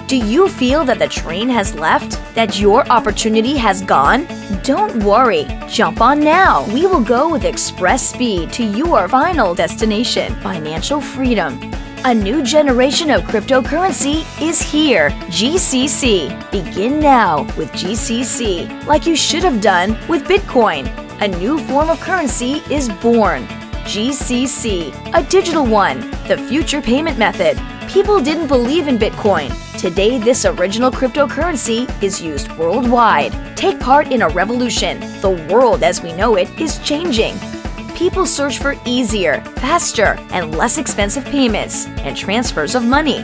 Do you feel that the train has left? That your opportunity has gone? Don't worry. Jump on now. We will go with express speed to your final destination, financial freedom. A new generation of cryptocurrency is here. GCC. Begin now with GCC, like you should have done with Bitcoin. A new form of currency is born. GCC, a digital one, the future payment method. People didn't believe in Bitcoin. Today, this original cryptocurrency is used worldwide. Take part in a revolution. The world as we know it is changing. People search for easier, faster, and less expensive payments and transfers of money.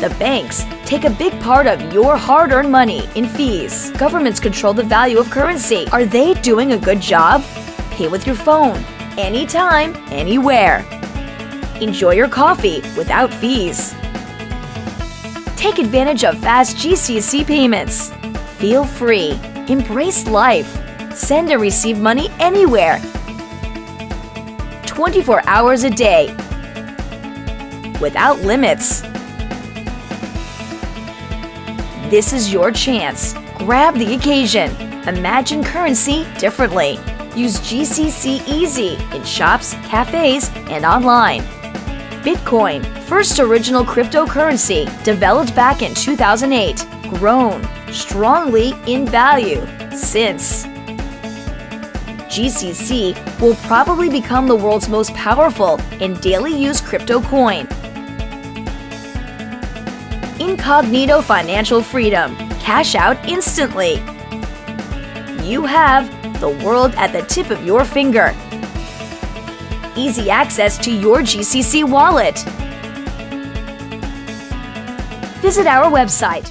The banks take a big part of your hard-earned money in fees. Governments control the value of currency. Are they doing a good job? Pay with your phone, anytime, anywhere. Enjoy your coffee without fees. Take advantage of fast GCC payments. Feel free. Embrace life. Send and receive money anywhere. 24 hours a day. Without limits. This is your chance. Grab the occasion. Imagine currency differently. Use GCC Easy in shops, cafes, and online. Bitcoin, first original cryptocurrency, developed back in 2008, grown strongly in value since. GCC will probably become the world's most powerful and daily use crypto coin. Incognito financial freedom. Cash out instantly. You have the world at the tip of your finger. Easy access to your GCC wallet. Visit our website